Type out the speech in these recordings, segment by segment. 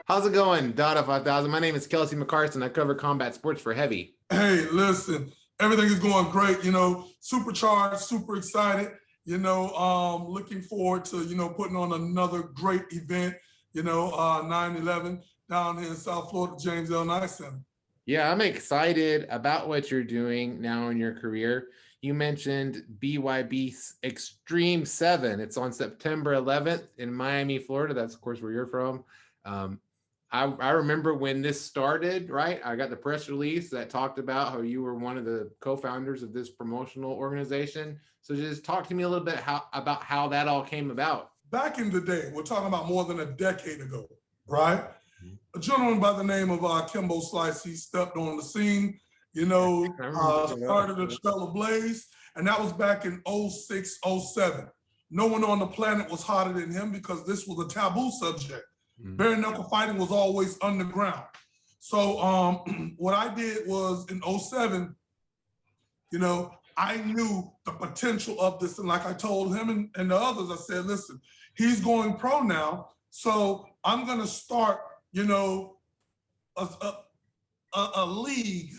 How's it going, Dada 5000? My name is Kelsey McCarson. I cover combat sports for Heavy. Hey, listen, everything is going great, supercharged, super excited, looking forward to, putting on another great event, 9/11 down here in South Florida, James L. Knight Center. Yeah, I'm excited about what you're doing now in your career. You mentioned BYB Extreme 7. It's on September 11th in Miami, Florida. That's, of course, where you're from. I remember when this started, right? I got the press release that talked about how you were one of the co-founders of this promotional organization. So just talk to me a little bit about how that all came about. Back in the day, we're talking about more than a decade ago, right? A gentleman by the name of Kimbo Slice, he stepped on the scene, started a Stellar Blaze, and that was back in 06, 07. No one on the planet was hotter than him because this was a taboo subject. Bare-knuckle fighting was always underground. So what I did was in 07, I knew the potential of this. And like I told him and the others, I said, listen, he's going pro now. So I'm going to start, a league,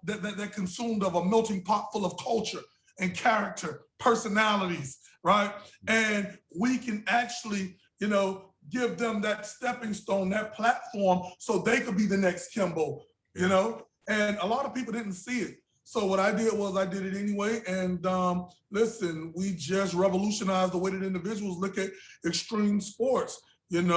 that consumed of a melting pot full of culture and character, personalities, right? And we can actually, give them that stepping stone, that platform, so they could be the next Kimbo, And a lot of people didn't see it. So what I did was I did it anyway. And listen, we just revolutionized the way that individuals look at extreme sports, and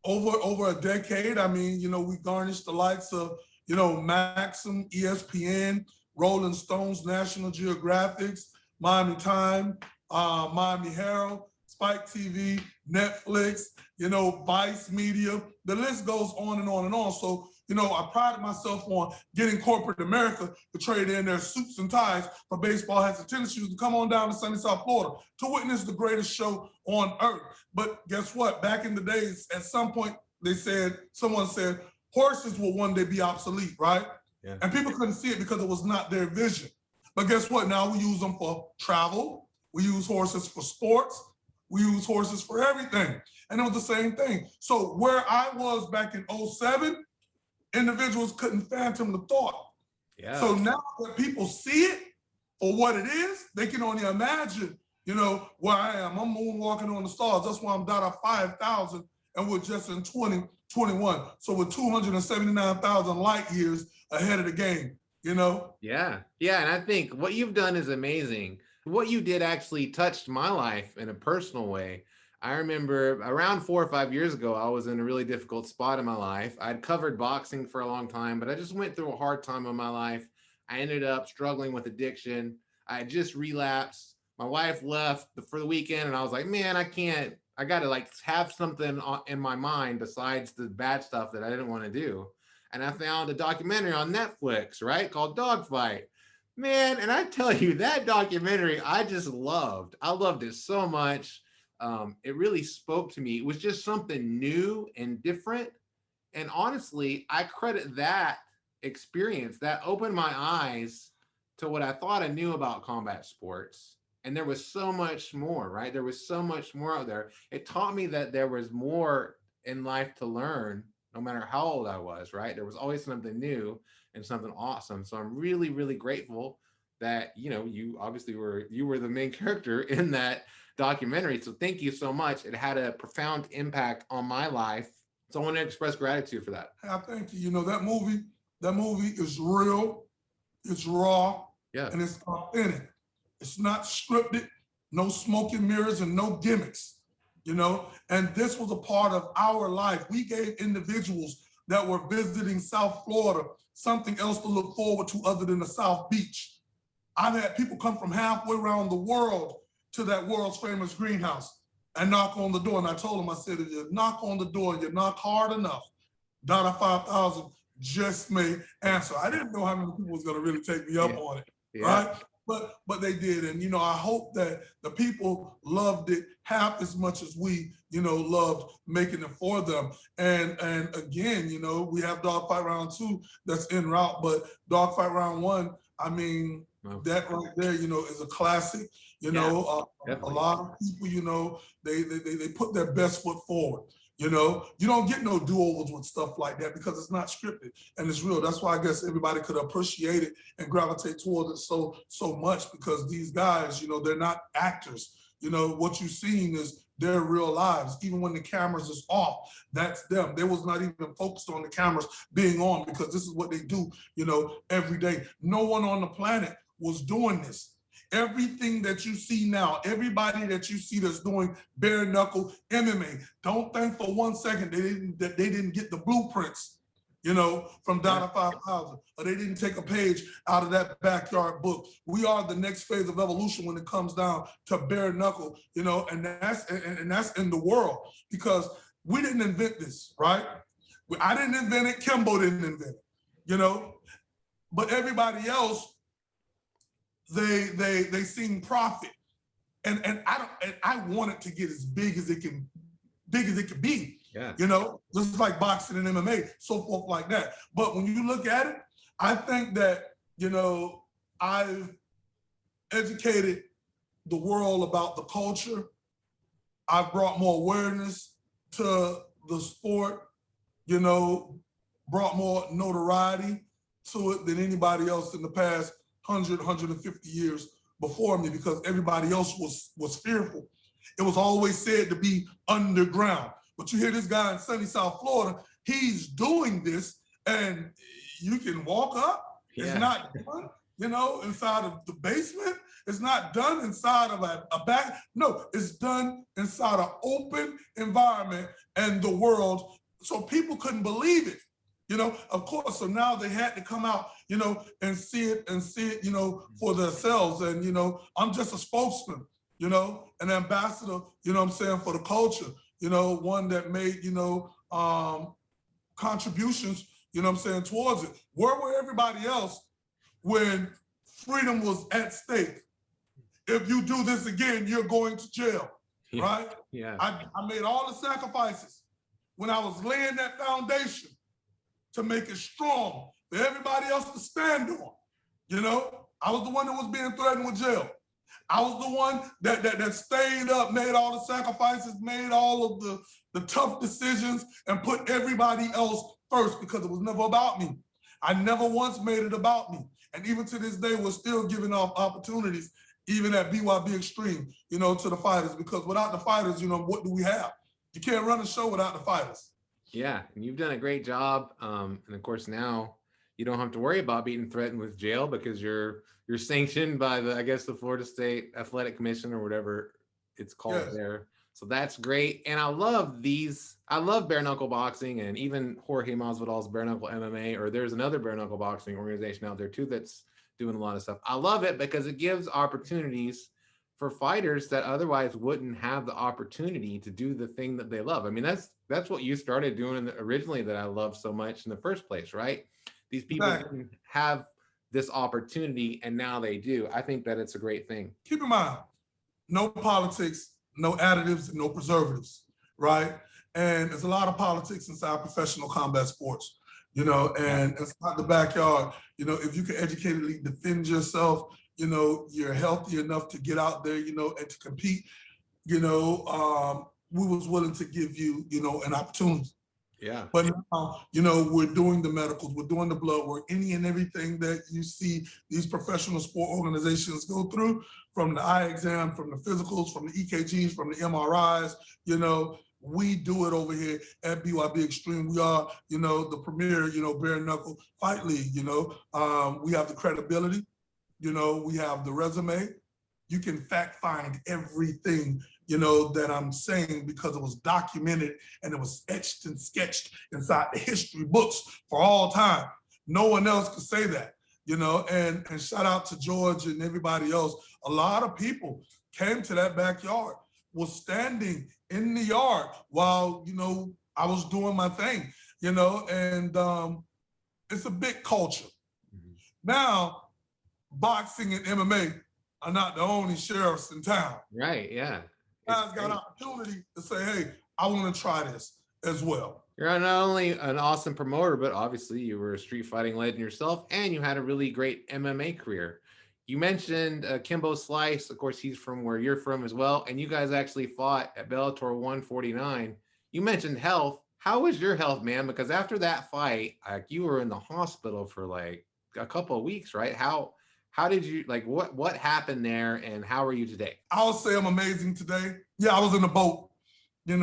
over a decade, we garnished the likes of, Maxim, ESPN, Rolling Stones, National Geographics, Miami Time, Miami Herald, Spike TV, Netflix, Vice Media, the list goes on and on and on. So, I prided myself on getting corporate America to trade in their suits and ties for baseball hats and tennis shoes to come on down to sunny South Florida to witness the greatest show on earth. But guess what? Back in the days, at some point, someone said, horses will one day be obsolete, right? Yeah. And people couldn't see it because it was not their vision. But guess what? Now we use them for travel. We use horses for sports. We use horses for everything. And it was the same thing. So where I was back in 07, individuals couldn't fathom the thought. Yeah. So now that people see it for what it is, they can only imagine, where I am. I'm moonwalking on the stars. That's why I'm Dada 5,000 and we're just in 2021. So we're 279,000 light years ahead of the game, Yeah. And I think what you've done is amazing. What you did actually touched my life in a personal way. I remember around 4 or 5 years ago, I was in a really difficult spot in my life. I'd covered boxing for a long time, but I just went through a hard time in my life. I ended up struggling with addiction. I had just relapsed. My wife left for the weekend and I was like, man, I got to have something in my mind besides the bad stuff that I didn't want to do. And I found a documentary on Netflix, right, called Dogfight. Man, and I tell you, that documentary, I just loved. I loved it so much. It really spoke to me. It was just something new and different. And honestly, I credit that experience that opened my eyes to what I thought I knew about combat sports. And there was so much more, right? There was so much more out there. It taught me that there was more in life to learn, no matter how old I was, right? There was always something new and something awesome. So I'm really, really grateful that, you obviously were the main character in that documentary. So thank you so much. It had a profound impact on my life. So I want to express gratitude for that. I thank you. That movie is real, it's raw, yeah, and it's authentic. It's not scripted, no smoke and mirrors and no gimmicks, and this was a part of our life. We gave individuals that were visiting South Florida something else to look forward to other than the South Beach. I've had people come from halfway around the world to that world's famous greenhouse and knock on the door. And I told them, I said, if you knock on the door and you knock hard enough, Dada 5,000 just may answer. I didn't know how many people was gonna really take me up on it, right? But they did. And, I hope that the people loved it half as much as we, loved making it for them. And again, we have Dogfight Round 2 that's en route, but Dogfight Round 1, that right there, is a classic. You Yeah, know, a definitely. lot of people, you know, they put their best foot forward. You know, you don't get no do-overs with stuff like that because it's not scripted and it's real. That's why I guess everybody could appreciate it and gravitate towards it so much, because these guys, you know, they're not actors. You know, what you've seen is their real lives. Even when the cameras is off, that's them. They was not even focused on the cameras being on, because this is what they do, you know, every day. No one on the planet was doing this. Everything that you see now, everybody that you see that's doing bare knuckle MMA, don't think for 1 second that they didn't get the blueprints, you know, from Dada 5000, or they didn't take a page out of that backyard book. We are the next phase of evolution when it comes down to bare knuckle, you know, and that's in the world, because we didn't invent this, right? I didn't invent it. Kimbo didn't invent it, you know, but everybody else, they seen profit, and I want it to get as big as it can be. Yeah. You know, just like boxing and MMA, so forth like that. But when you look at it, I think that, you know, I've educated the world about the culture. I've brought more awareness to the sport, you know, brought more notoriety to it than anybody else in the past 150 years before me, because everybody else was fearful. It was always said to be underground. But you hear this guy in sunny South Florida, he's doing this, and you can walk up. Yeah. It's not done, you know, inside of the basement. It's not done inside of a back. No, it's done inside an open environment and the world. So people couldn't believe it. You know, of course, so now they had to come out, you know, and see it, you know, for themselves. And, you know, I'm just a spokesman, you know, an ambassador, you know what I'm saying, for the culture, you know, one that made, you know, contributions, you know what I'm saying, towards it. Where were everybody else when freedom was at stake? If you do this again, you're going to jail, right? Yeah. I made all the sacrifices when I was laying that foundation to make it strong for everybody else to stand on. You know, I was the one that was being threatened with jail. I was the one that stayed up, made all the sacrifices, made all of the tough decisions, and put everybody else first, because it was never about me. I never once made it about me. And even to this day, we're still giving off opportunities, even at BYB Extreme, you know, to the fighters, because without the fighters, you know, what do we have? You can't run a show without the fighters. Yeah, and you've done a great job. And of course, now you don't have to worry about being threatened with jail, because you're sanctioned by the, I guess, the Florida State Athletic Commission or whatever it's called. Yes. There. So that's great. And I love bare knuckle boxing, and even Jorge Masvidal's bare knuckle MMA, or there's another bare knuckle boxing organization out there too that's doing a lot of stuff. I love it because it gives opportunities for fighters that otherwise wouldn't have the opportunity to do the thing that they love. I mean, that's what you started doing originally, that I love so much in the first place, right? These people didn't have this opportunity, and now they do. I think that it's a great thing. Keep in mind, no politics, no additives, and no preservatives, right? And there's a lot of politics inside professional combat sports, you know, and it's not the backyard. You know, if you can educatedly defend yourself, you know, you're healthy enough to get out there, you know, and to compete, you know, we was willing to give you, you know, an opportunity. Yeah. But now, you know, we're doing the medicals, we're doing the blood work, any and everything that you see these professional sport organizations go through, from the eye exam, from the physicals, from the EKGs, from the MRIs, you know, we do it over here at BYB Extreme. We are, you know, the premier, you know, bare knuckle fight league, you know. We have the credibility, you know, we have the resume. You can fact find everything, you know, that I'm saying, because it was documented and it was etched and sketched inside the history books for all time. No one else could say that, you know, and shout out to George and everybody else. A lot of people came to that backyard, was standing in the yard while, you know, I was doing my thing, you know, and it's a big culture. Mm-hmm. Now, boxing and MMA are not the only sheriffs in town. Right, yeah. Guys got an opportunity to say, hey, I want to try this as well. You're not only an awesome promoter, but obviously you were a street fighting legend yourself, and you had a really great MMA career. You mentioned Kimbo Slice. Of course, he's from where you're from as well. And you guys actually fought at Bellator 149. You mentioned health. How was your health, man? Because after that fight, like you were in the hospital for like a couple of weeks, right? How did you like what happened there and how are you today? I'll say I'm amazing today. Yeah, I was in the boat, and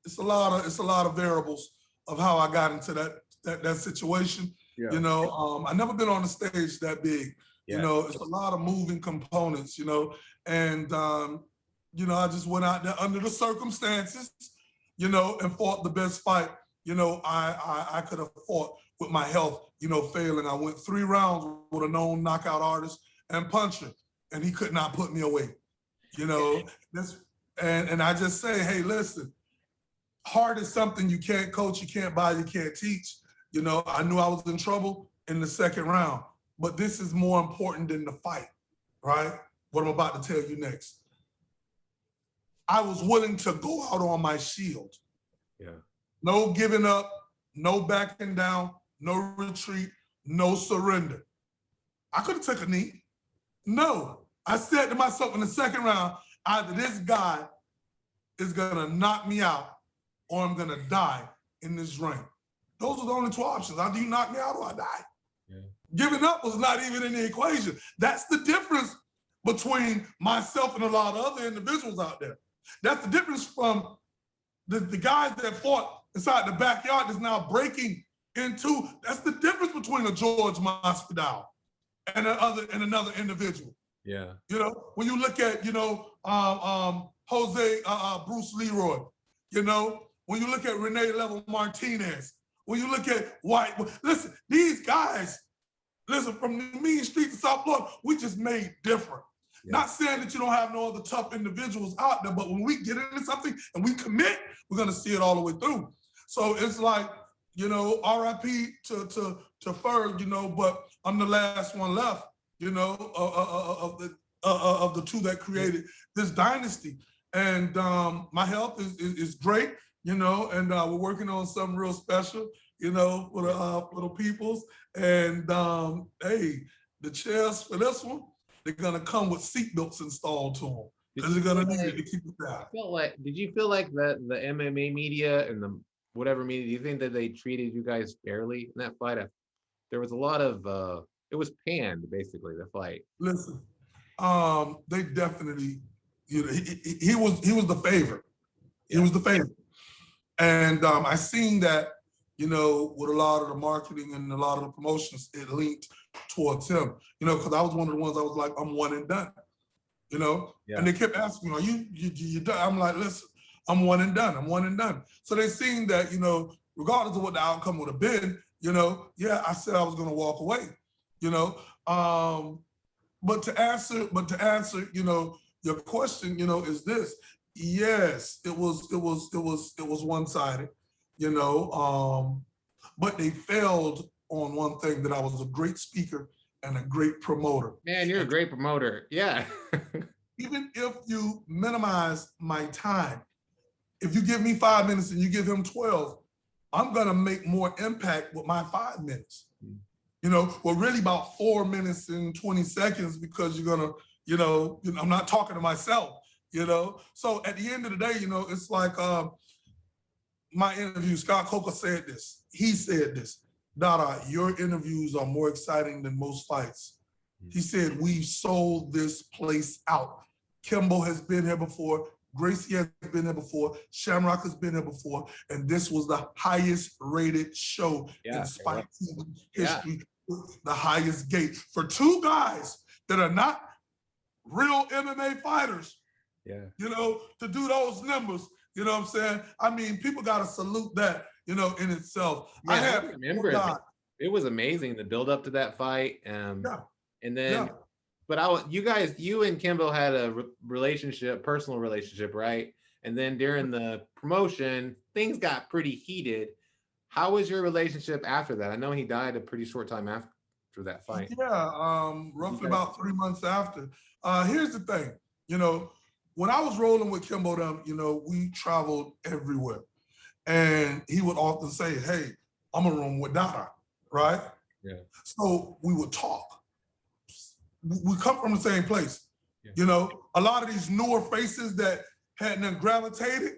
it's a lot of variables of how I got into that situation. Yeah. I never been on a stage that big. Yeah. It's a lot of moving components. And I just went out there under the circumstances, and fought the best fight. I could have fought with my health, failing. I went 3 rounds with a known knockout artist and puncher, and he could not put me away. And I just say, hey, listen, heart is something you can't coach, you can't buy, you can't teach. I knew I was in trouble in the 2nd round, but this is more important than the fight, right? What I'm about to tell you next. I was willing to go out on my shield. Yeah. No giving up, no backing down, no retreat, no surrender. I could have took a knee. No. I said to myself in the 2nd round, either this guy is gonna knock me out or I'm gonna die in this ring. Those are the only 2 options. Either you knock me out or I die. Yeah. Giving up was not even in the equation. That's the difference between myself and a lot of other individuals out there. That's the difference from the guys that fought inside the backyard that's now breaking into. That's the difference between a George Masvidal and another individual. Yeah. When you look at, Jose Bruce Leroy, when you look at Renee Level Martinez, when you look at White, listen, these guys, from the mean streets of South Florida, we just made different. Yeah. Not saying that you don't have no other tough individuals out there, but when we get into something and we commit, we're gonna see it all the way through. So it's like, RIP to Ferg, but I'm the last one left, of the 2 that created this dynasty. And my health is great, and we're working on something real special, for the peoples. And hey, the chairs for this one, they're gonna come with seatbelts installed to them because they're gonna need it to keep it down. Did you feel like the MMA media and the whatever media, do you think that they treated you guys fairly in that fight? There was a lot of it was panned basically, the fight. Listen, they definitely, he was the favorite. He was the favorite. And I seen that, with a lot of the marketing and a lot of the promotions, it leaned towards him, because I was one of the ones I was like, I'm one and done, Yeah. And they kept asking me, are you done? I'm like, listen, I'm one and done. I'm one and done. So they seen that, regardless of what the outcome would have been, yeah, I said I was going to walk away, But to answer, your question, is this: yes, it was one-sided, but they failed on one thing, that I was a great speaker and a great promoter. Man, you're a great promoter. Yeah. Even if you minimize my time, if you give me 5 minutes and you give him 12, I'm gonna make more impact with my 5 minutes. Well, really about 4 minutes and 20 seconds, because you're gonna, I'm not talking to myself, So at the end of the day, it's like my interview, Scott Coker said this. He said this: Dada, your interviews are more exciting than most fights. He said, we've sold this place out. Kimbo has been here before. Gracie has been here before. Shamrock has been here before. And this was the highest rated show in Spike TV history. The highest gate for 2 guys that are not real MMA fighters. Yeah. To do those numbers, you know what I'm saying? I mean, people got to salute that, in itself. Man, I remember it was amazing, the build up to that fight. And then, but you and Kimbo had a personal relationship, right? And then during the promotion, things got pretty heated. How was your relationship after that? I know he died a pretty short time after that fight. Yeah, roughly about 3 months after. Here's the thing, when I was rolling with Kimbo, we traveled everywhere. And he would often say, hey, I'm a room with Dada, right? Yeah. So we would talk. we come from the same place. Yeah. You know, a lot of these newer faces that hadn't gravitated,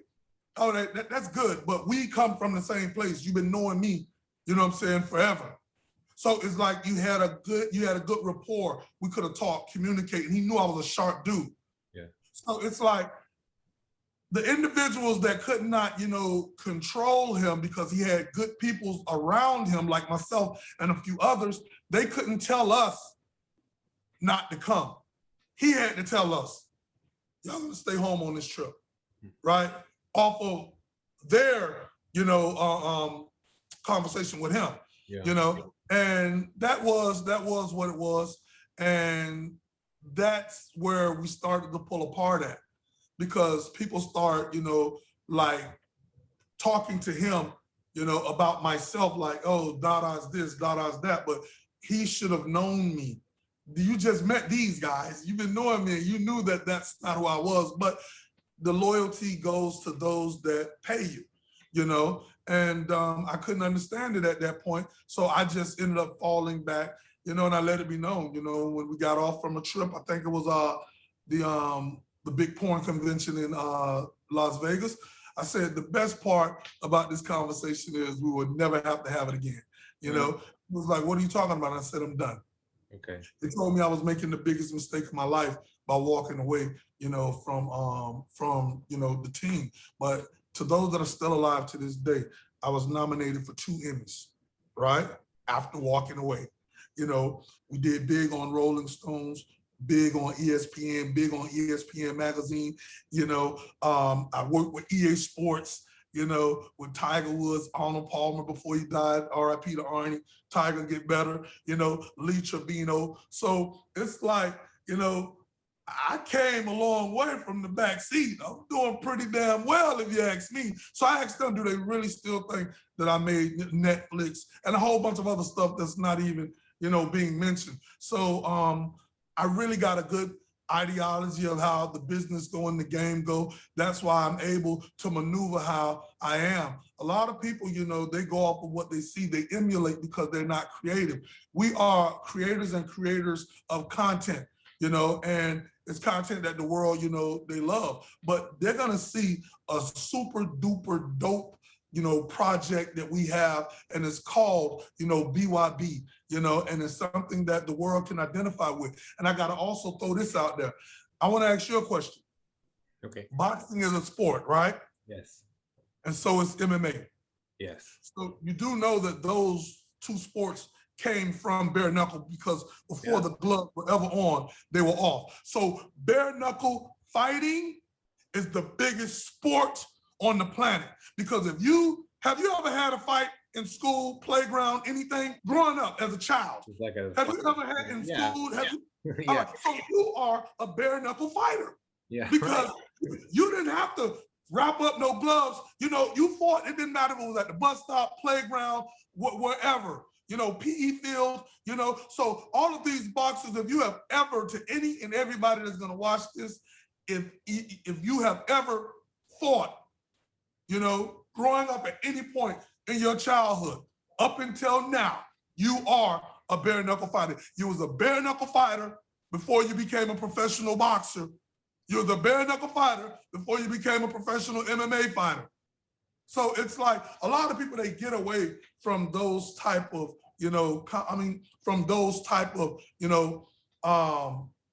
oh, that's good. But we come from the same place. You've been knowing me, you know what I'm saying, forever. So it's like you had a good rapport. We could have talked, communicated. He knew I was a sharp dude. Yeah. So it's like the individuals that could not, you know, control him because he had good people around him, like myself and a few others, they couldn't tell us not to come. He had to tell us, y'all gonna stay home on this trip, right? Off of their, you know, conversation with him, you know, and that was what it was, and that's where we started to pull apart at, because people start, you know, like talking to him, you know, about myself, like, oh, Dada's this, Dada's that, but he should have known me. You just met these guys. You've been knowing me. You knew that that's not who I was, but the loyalty goes to those that pay you, you know? And I couldn't understand it at that point. So I just ended up falling back, you know, and I let it be known, you know, when we got off from a trip, I think it was the big porn convention in Las Vegas. I said, the best part about this conversation is we would never have to have it again. You know, it was like, what are you talking about? I said, I'm done. Okay. They told me I was making the biggest mistake of my life by walking away, you know, from you know, the team. But to those that are still alive to this day, I was nominated for 2 Emmys, right? After walking away. You know, we did big on Rolling Stones, big on ESPN, big on ESPN magazine. You know, I worked with EA Sports, you know, with Tiger Woods, Arnold Palmer before he died, RIP to Arnie, Tiger Get Better, you know, Lee Trevino. So it's like, you know, I came a long way from the back seat. I'm doing pretty damn well, if you ask me. So I asked them, do they really still think that I made Netflix and a whole bunch of other stuff that's not even, you know, being mentioned. So I really got a good ideology of how the business go and the game go. That's why I'm able to maneuver how I am. A lot of people, you know, they go off of what they see, they emulate because they're not creative. We are creators and creators of content, you know, and it's content that the world, you know, they love, but they're gonna see a super duper dope, you know, project that we have, and it's called, you know, BYB, you know, and it's something that the world can identify with. And I gotta also throw this out there. I wanna ask you a question. Okay. Boxing is a sport, right? Yes. And so is MMA. Yes. So you do know that those 2 sports came from bare knuckle, because before the gloves were ever on, they were off. So bare knuckle fighting is the biggest sport on the planet. Because have you ever had a fight in school, playground, anything growing up as a child? Like have you ever had in school? Yeah. So you are a bare knuckle fighter. Yeah. Because you didn't have to wrap up no gloves. You know, you fought, it didn't matter if it was at the bus stop, playground, wherever. You know, PE field, you know. So all of these boxers, if you have ever, to any and everybody that's gonna watch this, if you have ever fought, you know, growing up at any point in your childhood, up until now, you are a bare knuckle fighter. You was a bare knuckle fighter before you became a professional boxer. You was a bare knuckle fighter before you became a professional MMA fighter. So it's like a lot of people, they get away from those type of, you know, from those type of, you know,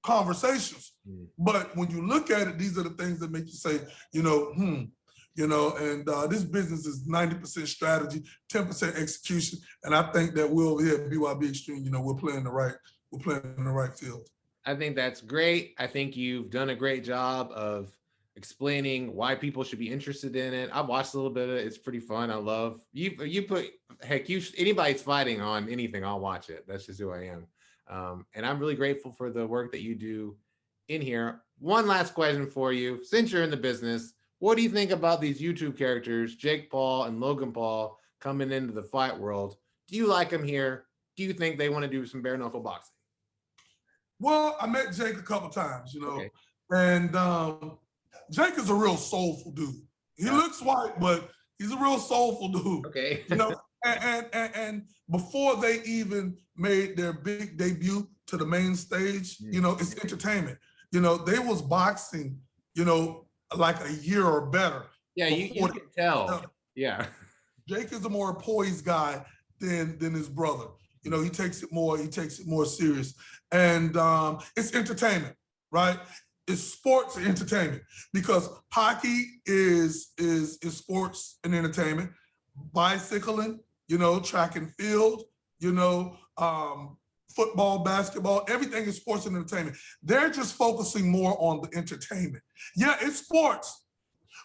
conversations. But when you look at it, these are the things that make you say, you know, you know, and this business is 90% strategy, 10% execution. And I think that we're over here at BYB Extreme, you know, we're playing in the right field. I think that's great. I think you've done a great job of explaining why people should be interested in it. I've watched a little bit of it. It's pretty fun. I love you put, heck, anybody's fighting on anything, I'll watch it. That's just who I am. And I'm really grateful for the work that you do in here. One last question for you. Since you're in the business, what do you think about these YouTube characters, Jake Paul and Logan Paul, coming into the fight world? Do you like them here? Do you think they want to do some bare knuckle boxing? Well, I met Jake a couple times, you know, okay. And Jake is a real soulful dude. He looks white, but he's a real soulful dude. Okay. You know, And before they even made their big debut to the main stage, you know, it's entertainment. You know, they was boxing, you know, like a year or better. Yeah, you can tell. Yeah. Jake is a more poised guy than his brother. You know, he takes it more serious. And it's entertainment, right? It's sports and entertainment, because hockey is sports and entertainment. Bicycling, you know, track and field, you know, football, basketball, everything is sports and entertainment. They're just focusing more on the entertainment. Yeah, it's sports,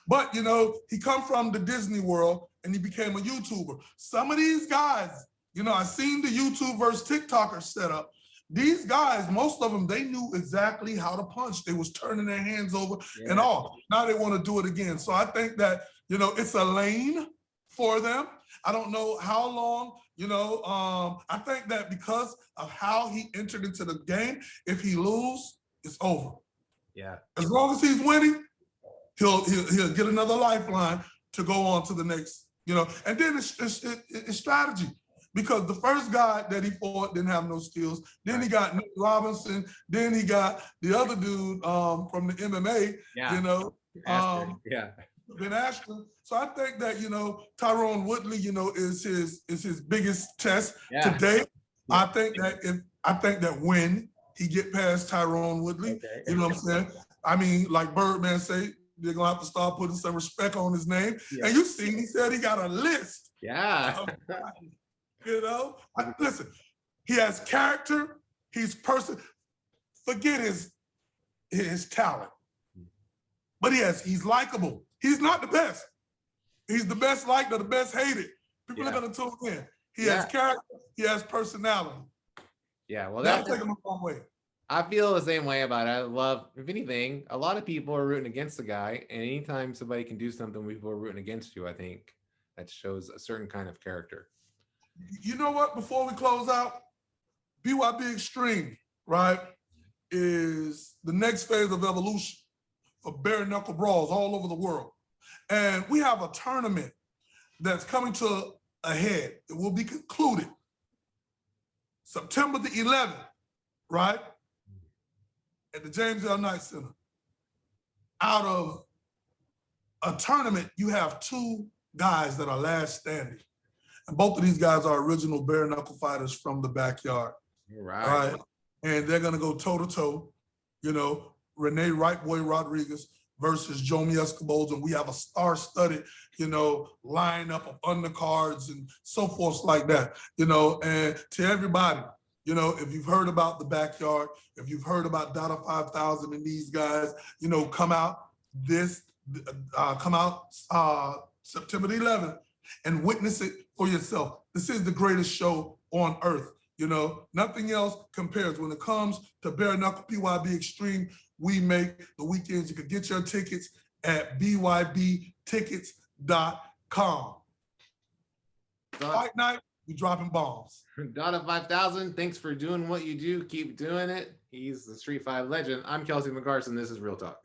but you know, he come from the Disney world and he became a YouTuber. Some of these guys, you know, I seen the YouTube versus TikToker setup. These guys, most of them, they knew exactly how to punch. They was turning their hands over and all. Now they want to do it again. So I think that, you know, it's a lane for them. I don't know how long, you know, I think that because of how he entered into the game, if he lose, it's over. Yeah. As long as he's winning, he'll get another lifeline to go on to the next, you know. And then it's strategy, because the first guy that he fought didn't have no skills. Then he got Nick Robinson. Then he got the other dude from the MMA, you know. Ben Askren. So I think that, you know, Tyron Woodley, you know, is his biggest test today. I think that when he get past Tyron Woodley, you know what I'm saying? I mean, like Birdman say, they're gonna have to start putting some respect on his name. And you see, he said he got a list. Yeah. You know, listen, he has character. He's forget his talent, but he's likable. He's not the best. He's the best liked or the best hated. People are gonna tune in. He has character. He has personality. Yeah, well, that's taking him a long way. I feel the same way about it. I love, if anything, a lot of people are rooting against the guy, and anytime somebody can do something, people are rooting against you. I think that shows a certain kind of character. You know what? Before we close out, BYB Extreme, right, is the next phase of evolution for bare-knuckle brawls all over the world. And we have a tournament that's coming to a head. It will be concluded September the 11th, right, at the James L. Knight Center. Out of a tournament, you have two guys that are last standing. And both of these guys are original bare-knuckle fighters from the backyard. Right. And they're going to go toe-to-toe, you know, Rene Right Boy Rodriguez versus Jomi Escobar. And we have a star-studded, you know, lineup of undercards and so forth like that, you know. And to everybody, you know, if you've heard about the backyard, if you've heard about Dada 5000 and these guys, you know, come out September the 11th and witness it for yourself. This is the greatest show on earth. You know, nothing else compares. When it comes to bare-knuckle BYB Extreme, we make the weekends. You can get your tickets at bybtickets.com. Fight night, we dropping bombs. Dada 5000, thanks for doing what you do. Keep doing it. He's the Street 5 legend. I'm Kelsey McGarson. This is Real Talk.